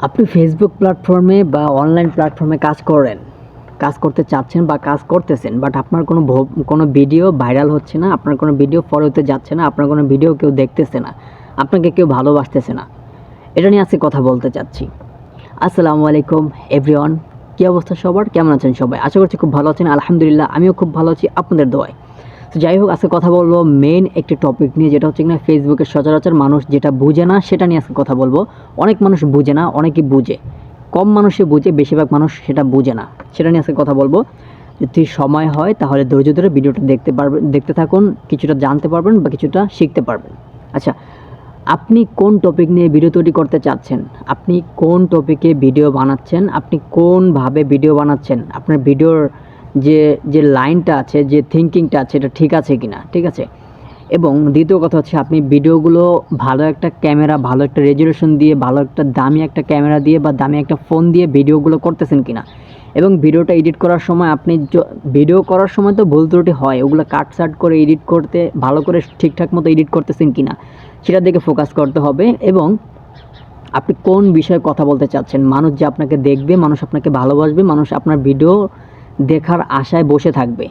আপনি ফেসবুক প্ল্যাটফর্মে বা অনলাইন প্ল্যাটফর্মে কাজ করতে চাচ্ছেন বা কাজ করতেছেন, বাট আপনার কোনো ভিডিও ভাইরাল হচ্ছে না, আপনার কোনো ভিডিও ফলো হতে যাচ্ছে না, আপনার কোনো ভিডিও কেউ দেখতেছে না, আপনাকে কেউ ভালোবাসতেছে না। এটা নিয়ে আজকে কথা বলতে চাচ্ছি। আসসালামু আলাইকুম এভরিওয়ান, কী অবস্থা সবার, কেমন আছেন সবাই? আশা করছি খুব ভালো আছেন। আলহামদুলিল্লাহ আমিও খুব ভালো আছি আপনাদের দোয়ায়। তো যাই হোক, আজকে কথা বলবো মেইন একটি টপিক নিয়ে, যেটা হচ্ছে কিনা ফেসবুকের সচরাচর মানুষ যেটা বুঝে না সেটা নিয়ে আজকে কথা বলবো। অনেক মানুষ বুঝে না, অনেকেই বুঝে, কম মানুষে বুঝে, বেশিরভাগ মানুষ সেটা বুঝে না। সেটা নিয়ে আজকে কথা বলবো। যদি সময় হয় তাহলে ধৈর্য ধরে ভিডিওটা দেখতে থাকুন, কিছুটা জানতে পারবেন বা কিছুটা শিখতে পারবেন। আচ্ছা, আপনি কোন টপিক নিয়ে ভিডিও তৈরি করতে চাচ্ছেন? আপনি কোন টপিকে ভিডিও বানাচ্ছেন? আপনি কোনভাবে ভিডিও বানাচ্ছেন? আপনার ভিডিওর যে লাইনটা আছে, যে থিঙ্কিংটা আছে, এটা ঠিক আছে কি না? ঠিক আছে। এবং দ্বিতীয় কথা হচ্ছে, আপনি ভিডিওগুলো ভালো একটা ক্যামেরা, ভালো একটা রেজুলেশন দিয়ে, ভালো একটা দামি একটা ক্যামেরা দিয়ে বা দামি একটা ফোন দিয়ে ভিডিওগুলো করতেছেন কি না? এবং ভিডিওটা এডিট করার সময় ভিডিও করার সময় তো ভুল ত্রুটি হয়, ওগুলো কাটসাট করে এডিট করতে ভালো করে ঠিকঠাক মতো এডিট করতেছেন কি না সেটার দিকে ফোকাস করতে হবে। এবং আপনি কোন বিষয়ে কথা বলতে চাচ্ছেন? মানুষ যে আপনাকে দেখবে, মানুষ আপনাকে ভালোবাসবে, মানুষ আপনার ভিডিও দেখার আশায় বসে থাকবে।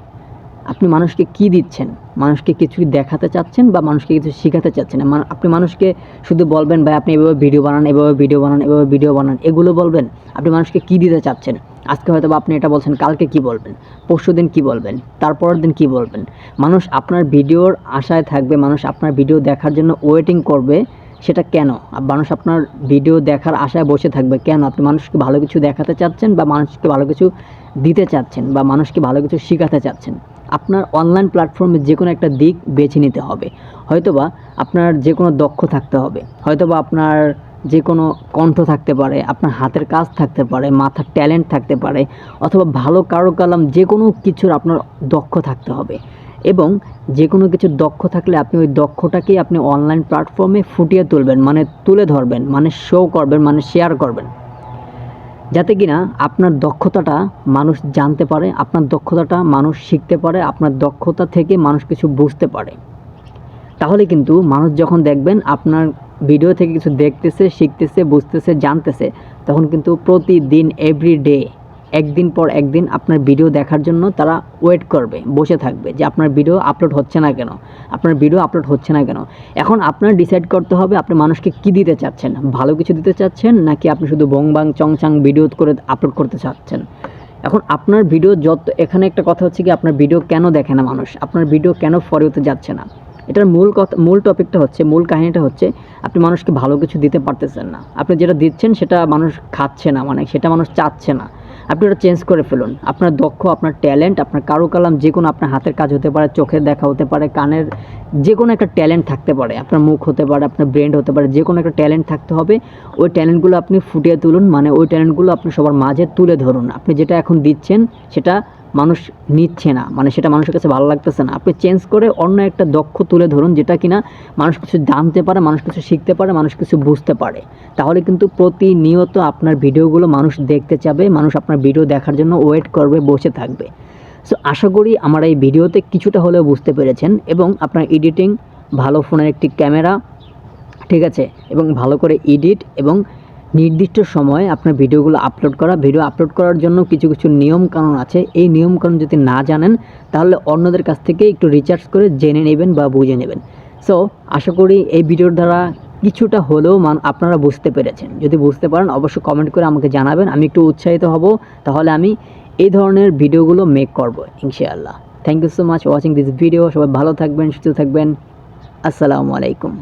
আপনি মানুষকে কি দিচ্ছেন? মানুষকে কিছু দেখাতে চাচ্ছেন বা মানুষকে কিছু শেখাতে চাচ্ছেন? আপনি মানুষকে শুধু বলবেন ভাই আপনি এভাবে ভিডিও বানান, এভাবে ভিডিও বানান, এভাবে ভিডিও বানান, এগুলো বলবেন? আপনি মানুষকে কি দিতে চাচ্ছেন? আজকে হয়তো বা আপনি এটা বলছেন, কালকে কি বলবেন, পরশুদিন কি বলবেন, তারপরের দিন কি বলবেন? মানুষ আপনার ভিডিওর আশায় থাকবে, মানুষ আপনার ভিডিও দেখার জন্য ওয়েটিং করবে। সেটা কেন? মানুষ আপনার ভিডিও দেখার আশায় বসে থাকবে কেন? আপনি মানুষকে ভালো কিছু দেখাতে চাচ্ছেন বা মানুষকে ভালো কিছু দিতে চাচ্ছেন বা মানুষকে ভালো কিছু শেখাতে চাচ্ছেন। আপনার অনলাইন প্ল্যাটফর্মে যে কোনো একটা দিক বেছে নিতে হবে। হয়তোবা আপনার যে কোনো দক্ষ থাকতে হবে, হয়তোবা আপনার যে কোনো কণ্ঠ থাকতে পারে, আপনার হাতের কাজ থাকতে পারে, মাথার ট্যালেন্ট থাকতে পারে, অথবা ভালো কারুকালাম, যে কোনো কিছুর আপনার দক্ষ থাকতে হবে। এবং যে কোনো কিছুর দক্ষ থাকলে আপনি ওই দক্ষটাকেই আপনি অনলাইন প্ল্যাটফর্মে ফুটিয়ে তুলবেন, মানে তুলে ধরবেন, মানে শো করবেন, মানে শেয়ার করবেন, যাতে কিনা আপনার দক্ষতাটা মানুষ জানতে পারে, আপনার দক্ষতাটা মানুষ শিখতে পারে, আপনার দক্ষতা থেকে মানুষ কিছু বুঝতে পারে। তাহলে কিন্তু মানুষ যখন দেখবেন আপনার ভিডিও থেকে কিছু দেখতেছে, শিখতেছে, বুঝতেছে, জানতেছে, তখন কিন্তু প্রতিদিন এভরিডে, একদিন পর একদিন আপনার ভিডিও দেখার জন্য তারা ওয়েট করবে, বসে থাকবে যে আপনার ভিডিও আপলোড হচ্ছে না কেন, আপনার ভিডিও আপলোড হচ্ছে না কেন। এখন আপনার ডিসাইড করতে হবে আপনি মানুষকে কী দিতে চাচ্ছেন। ভালো কিছু দিতে চাচ্ছেন, নাকি আপনি শুধু বংবাং চংচাং ভিডিও করে আপলোড করতে চাচ্ছেন? এখন আপনার ভিডিও এখানে একটা কথা হচ্ছে কি, আপনার ভিডিও কেন দেখে না মানুষ, আপনার ভিডিও কেন ফর ইউতে যাচ্ছে না? এটার মূল টপিকটা হচ্ছে, মূল কাহিনীটা হচ্ছে, আপনি মানুষকে ভালো কিছু দিতে পারতেছেন না। আপনি যেটা দিচ্ছেন সেটা মানুষ খাচ্ছে না, মানে সেটা মানুষ চাচ্ছে না। আপনি ওটা চেঞ্জ করে ফেলুন। আপনার দক্ষ, আপনার ট্যালেন্ট, আপনার কারুকালাম, যে কোনো আপনার হাতের কাজ হতে পারে, চোখের দেখা হতে পারে, কানের, যে কোনো একটা ট্যালেন্ট থাকতে পারে, আপনার মুখ হতে পারে, আপনার ব্রেন হতে পারে, যে কোনো একটা ট্যালেন্ট থাকতে হবে। ওই ট্যালেন্টগুলো আপনি ফুটিয়ে তুলুন, মানে ওই ট্যালেন্টগুলো আপনি সবার মাঝে তুলে ধরুন। আপনি যেটা এখন দিচ্ছেন সেটা মানুষ নিচ্ছে না, মানে সেটা মানুষের কাছে ভালো লাগতেছে না। আপনি চেঞ্জ করে অন্য একটা দক্ষ তুলে ধরুন, যেটা কিনা মানুষ কিছু জানতে পারে, মানুষ কিছু শিখতে পারে, মানুষ কিছু বুঝতে পারে। তাহলে কিন্তু প্রতিনিয়ত আপনার ভিডিওগুলো মানুষ দেখতে চাবে, মানুষ আপনার ভিডিও দেখার জন্য ওয়েট করবে, বসে থাকবে। সো আশা করি আমার এই ভিডিওতে কিছুটা হলেও বুঝতে পেরেছেন। এবং আপনার এডিটিং, ভালো ফোনের একটি ক্যামেরা, ঠিক আছে, এবং ভালো করে এডিট এবং নির্দিষ্ট সময়ে আপনার ভিডিওগুলো আপলোড করা। ভিডিও আপলোড করার জন্য কিছু কিছু নিয়মকানুন আছে। এই নিয়মকানুন যদি না জানেন তাহলে অন্যদের কাছ থেকে একটু রিসার্চ করে জেনে নেবেন বা বুঝে নেবেন। সো আশা করি এই ভিডিওর দ্বারা কিছুটা হলেও আপনারা বুঝতে পেরেছেন। যদি বুঝতে পারেন অবশ্যই কমেন্ট করে আমাকে জানাবেন, আমি একটু উৎসাহিত হব। তাহলে আমি এই ধরনের ভিডিওগুলো মেক করব ইনশাআল্লাহ। Thank you so much watching this video. সবাই ভালো থাকবেন, সুস্থ থাকবেন। আসসালামু আলাইকুম।